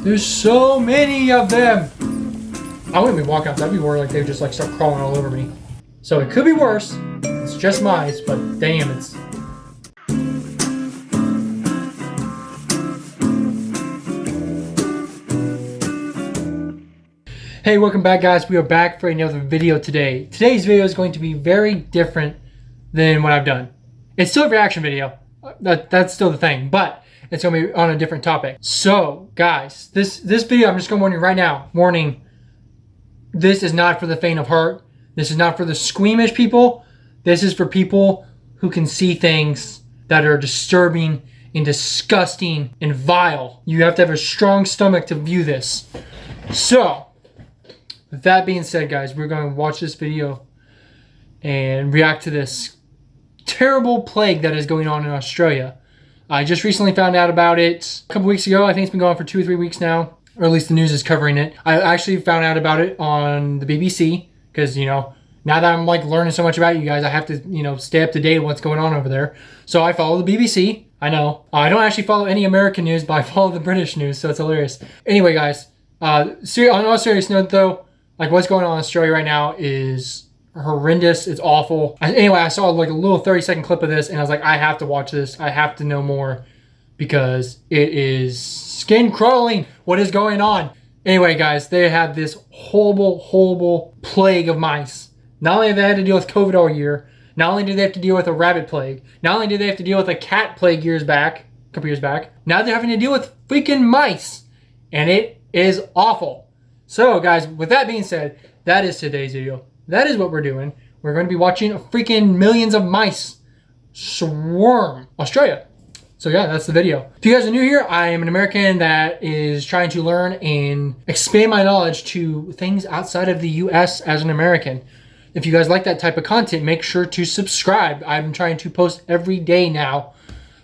There's so many of them. I wouldn't be walking outside. I'd be worried like they would just like start crawling all over me. So it could be worse. It's just mice, but damn, it's... Hey, welcome back, guys. We are back for another video today. Today's video is going to be very different than what I've done. It's still a reaction video. That's still the thing, but it's going to be on a different topic. So, guys, this video, I'm just going to warn you right now. Warning, this is not for the faint of heart. This is not for the squeamish people. This is for people who can see things that are disturbing and disgusting and vile. You have to have a strong stomach to view this. So, with that being said, guys, we're going to watch this video and react to this terrible plague that is going on in Australia. I just recently found out about it a couple weeks ago. I think it's been going on for 2 or 3 weeks now, or at least the news is covering it. I actually found out about it on the BBC because, you know, now that I'm like learning so much about you guys, I have to, you know, stay up to date with what's going on over there. So I follow the BBC. I know. I don't actually follow any American news, but I follow the British news, so it's hilarious. Anyway, guys, on a serious note though, like what's going on in Australia right now is horrendous. It's awful. Anyway, I saw like a little 30-second clip of this and I was like, I have to watch this. I have to know more because it is skin crawling. What is going on? Anyway, guys, they had this horrible plague of mice. Not only have they had to deal with COVID all year, not only did they have to deal with a rabbit plague, not only did they have to deal with a cat plague a couple years back, now they're having to deal with freaking mice. And it is awful. So, guys, with that being said, that is today's video. That is what we're doing. We're going to be watching freaking millions of mice swarm Australia. So, yeah, that's the video. If you guys are new here, I am an American that is trying to learn and expand my knowledge to things outside of the U.S. as an American. If you guys like that type of content, make sure to subscribe. I'm trying to post every day now,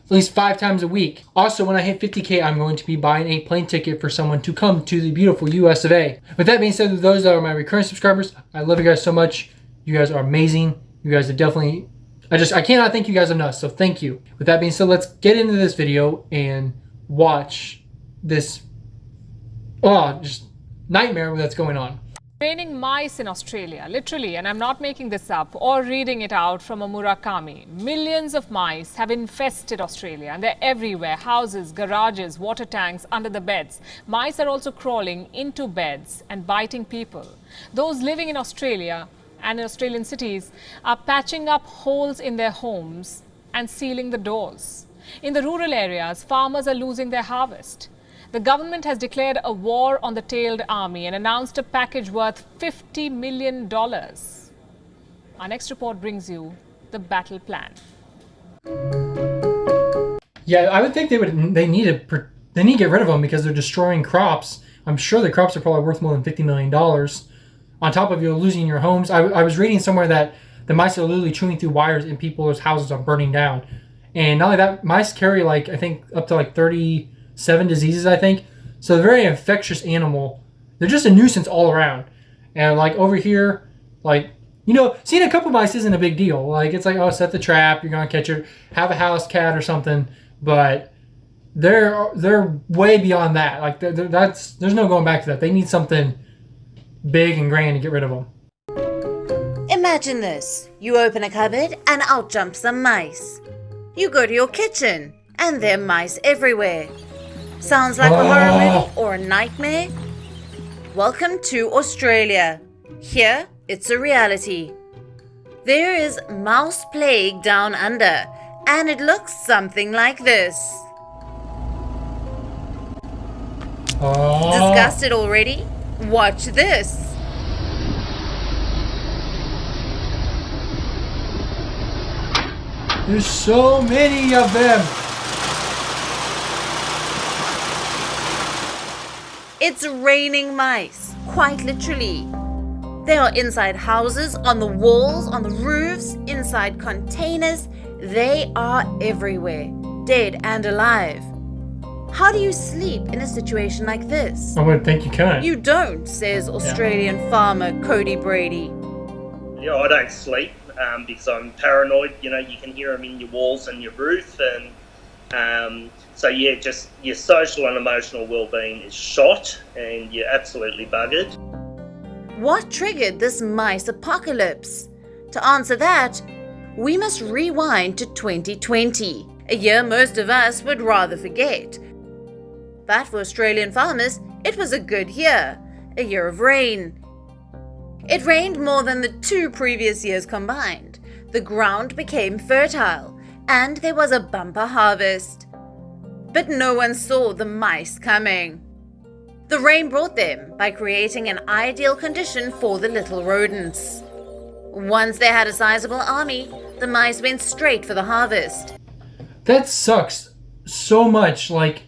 at least 5 times a week. Also, when I hit 50K, I'm going to be buying a plane ticket for someone to come to the beautiful US of A. With that being said, those that are my recurring subscribers, I love you guys so much. You guys are amazing. You guys are definitely, I cannot thank you guys enough, so thank you. With that being said, let's get into this video and watch this, just nightmare that's going on. Raining mice in Australia, literally, and I'm not making this up or reading it out from a Murakami. Millions of mice have infested Australia and they're everywhere. Houses, garages, water tanks, under the beds. Mice are also crawling into beds and biting people. Those living in Australia and in Australian cities are patching up holes in their homes and sealing the doors. In the rural areas, farmers are losing their harvest. The government has declared a war on the tailed army and announced a package worth $50 million. Our next report brings you the battle plan. Yeah, I would think they need to get rid of them because they're destroying crops. I'm sure the crops are probably worth more than $50 million. On top of you losing your homes. I was reading somewhere that the mice are literally chewing through wires and people's houses are burning down. And not only that, mice carry like, I think up to like 37 diseases, I think. So they're a very infectious animal. They're just a nuisance all around. And like over here, like, you know, seeing a couple mice isn't a big deal. Like it's like, oh, set the trap, you're gonna catch it, have a house cat or something. But they're way beyond that. Like there's no going back to that. They need something big and grand to get rid of them. Imagine this. You open a cupboard and out jump some mice. You go to your kitchen and there are mice everywhere. Sounds like a horror movie or a nightmare? Welcome to Australia. Here, it's a reality. There is mouse plague down under, and it looks something like this. Disgusted already? Watch this. There's so many of them. It's raining mice, quite literally. They are inside houses, on the walls, on the roofs, inside containers. They are everywhere, dead and alive. How do you sleep in a situation like this? I would think you can. You don't, says Australian farmer Cody Brady. Yeah, I don't sleep because I'm paranoid. You know, you can hear them in your walls and your roof, and So yeah, just your social and emotional well-being is shot, and you're absolutely buggered. What triggered this mice apocalypse? To answer that, we must rewind to 2020, a year most of us would rather forget. But for Australian farmers, it was a good year, a year of rain. It rained more than the 2 previous years combined. The ground became fertile, and there was a bumper harvest. But no one saw the mice coming. The rain brought them by creating an ideal condition for the little rodents. Once they had a sizable army, the mice went straight for the harvest. That sucks so much. Like,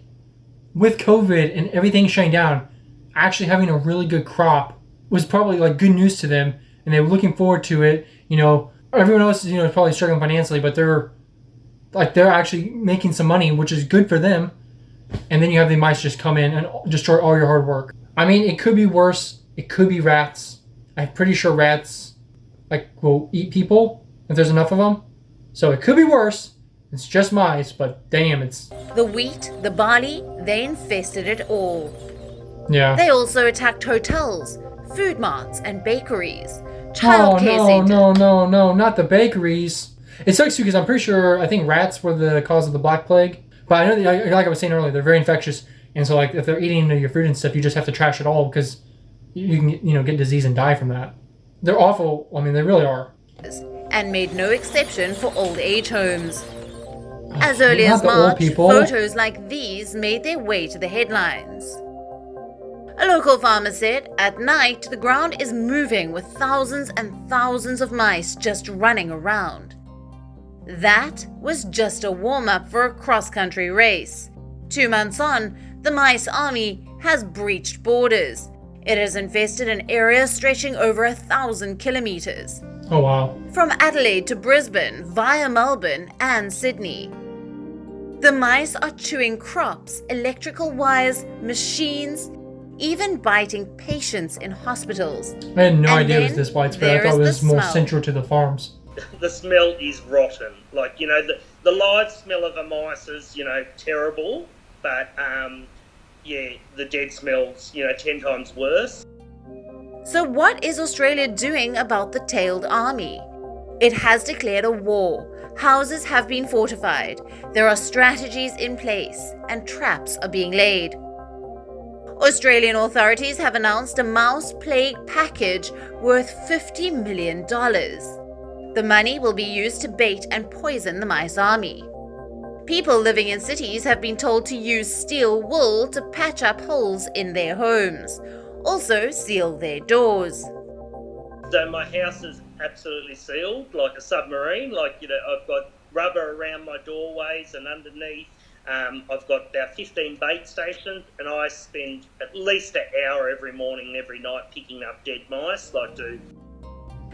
with COVID and everything shutting down, actually having a really good crop was probably like good news to them, and they were looking forward to it. You know, everyone else is probably struggling financially, but they're actually making some money, which is good for them. And then you have the mice just come in and destroy all your hard work. I mean, it could be worse. It could be rats. I'm pretty sure rats will eat people if there's enough of them. So it could be worse. It's just mice, but damn, it's... The wheat, the barley, they infested it all. Yeah. They also attacked hotels, food marts, and bakeries. Childcare centers. No, not the bakeries. It sucks too because I'm pretty sure, I think rats were the cause of the Black Plague. But I know, like I was saying earlier, they're very infectious. And so like if they're eating your food and stuff, you just have to trash it all because you can get disease and die from that. They're awful. I mean, they really are. And made no exception for old age homes. As early as Not the old March, people. photos like these made their way to the headlines. A local farmer said, at night, the ground is moving with thousands and thousands of mice just running around. That was just a warm-up for a cross-country race. 2 months on, the mice army has breached borders. It has infested an area stretching over 1,000 kilometers. Oh, wow. From Adelaide to Brisbane, via Melbourne and Sydney. The mice are chewing crops, electrical wires, machines, even biting patients in hospitals. I had no And idea it was then this widespread. I there thought it is was the more smell. central to the farms. The smell is rotten. Like, the live smell of a mice is, terrible, but the dead smell's, 10 times worse. So what is Australia doing about the tailed army? It has declared a war. Houses have been fortified. There are strategies in place and traps are being laid. Australian authorities have announced a mouse plague package worth $50 million. The money will be used to bait and poison the mice army. People living in cities have been told to use steel wool to patch up holes in their homes. Also seal their doors. So my house is absolutely sealed, like a submarine. I've got rubber around my doorways and underneath. I've got about 15 bait stations, and I spend at least an hour every morning and every night picking up dead mice,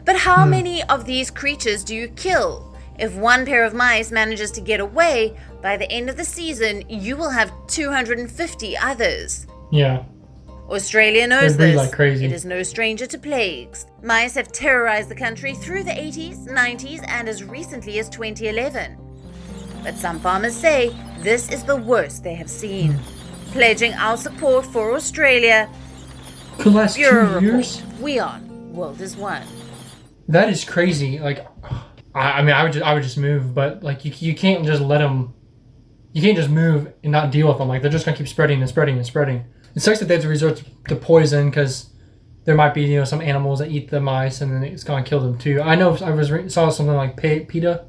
But how many of these creatures do you kill? If one pair of mice manages to get away, by the end of the season, you will have 250 others. Yeah. Australia knows They breed this. like crazy. It is no stranger to plagues. Mice have terrorized the country through the 80s, 90s, and as recently as 2011. But some farmers say this is the worst they have seen. Pledging our support for Australia. Could last Bureau 2 years? Report. We on World is One. That is crazy. Like, I would just move, but like you can't just let them. You can't just move and not deal with them. Like they're just gonna keep spreading and spreading and spreading. It sucks that they have to resort to poison because there might be some animals that eat the mice and then it's gonna kill them too. I know saw something like PETA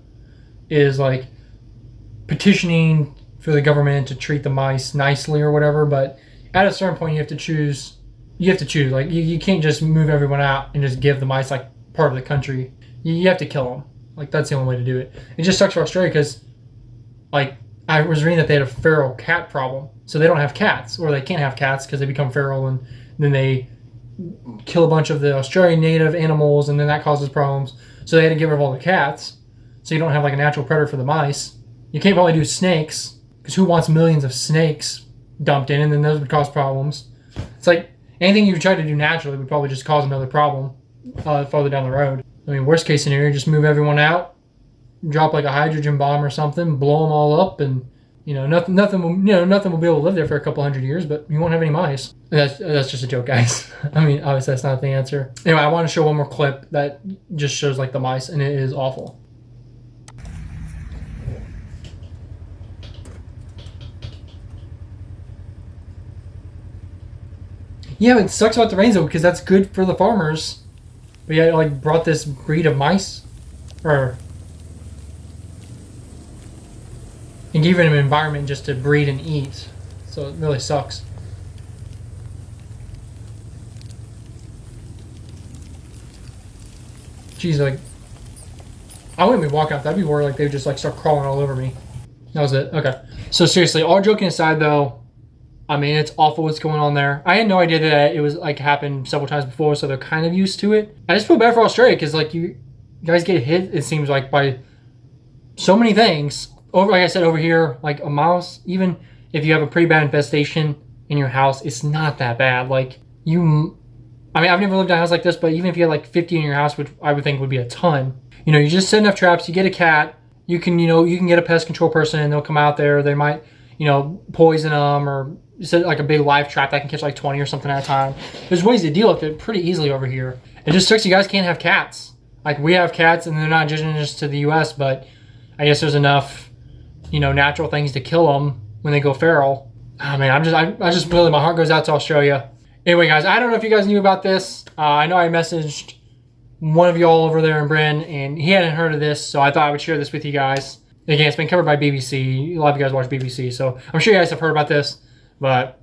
is like petitioning for the government to treat the mice nicely or whatever, but at a certain point you have to choose. Like you can't just move everyone out and just give the mice like part of the country. You have to kill them. Like that's the only way to do it. It just sucks for Australia because like I was reading that they had a feral cat problem. So they don't have cats, or they can't have cats because they become feral and then they kill a bunch of the Australian native animals and then that causes problems. So they had to get rid of all the cats. So you don't have like a natural predator for the mice. You can't probably do snakes because who wants millions of snakes dumped in, and then those would cause problems. It's like anything you try to do naturally would probably just cause another problem farther down the road. I mean, worst case scenario, just move everyone out, drop like a hydrogen bomb or something, blow them all up, and nothing will be able to live there for a couple hundred years, but you won't have any mice. That's just a joke, guys. I mean, obviously that's not the answer. Anyway, I want to show one more clip that just shows like the mice, and it is awful. Yeah, it sucks about the rains though, because that's good for the farmers. But yeah, like brought this breed of mice, and gave them an environment just to breed and eat. So it really sucks. Jeez, like I wouldn't be walking out. That'd be worried like they would just like start crawling all over me. That was it. Okay. So seriously, all joking aside though, I mean, it's awful what's going on there. I had no idea that it was like happened several times before, so they're kind of used to it. I just feel bad for Australia because like you guys get hit, it seems like, by so many things. Over, like I said, over here, like a mouse, even if you have a pretty bad infestation in your house, it's not that bad. Like I mean, I've never lived in a house like this, but even if you had like 50 in your house, which I would think would be a ton, you just set enough traps, you get a cat, you can get a pest control person and they'll come out there. They might, poison them or set like a big live trap that can catch like 20 or something at a time. There's ways to deal with it pretty easily over here. It just sucks you guys can't have cats. Like we have cats and they're not indigenous to the US, but I guess there's enough, natural things to kill them when they go feral. Oh man, I just really, my heart goes out to Australia. Anyway guys, I don't know if you guys knew about this. I know I messaged one of y'all over there in Britain and he hadn't heard of this, so I thought I would share this with you guys. Again, it's been covered by BBC. A lot of you guys watch BBC, so I'm sure you guys have heard about this. But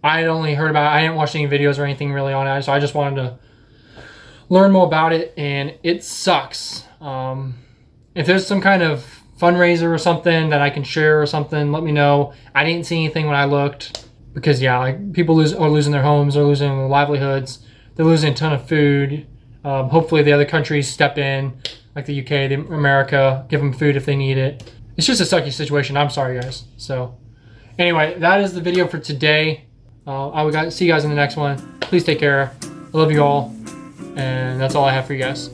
I had only heard about it. I didn't watch any videos or anything really on it, so I just wanted to learn more about it, and it sucks. If there's some kind of fundraiser or something that I can share or something, let me know. I didn't see anything when I looked because, yeah, like people are losing their homes, they're losing their livelihoods, they're losing a ton of food. Hopefully the other countries step in, like the UK, America, give them food if they need it. It's just a sucky situation. I'm sorry, guys. So anyway, that is the video for today. I will see you guys in the next one. Please take care. I love you all. And that's all I have for you guys.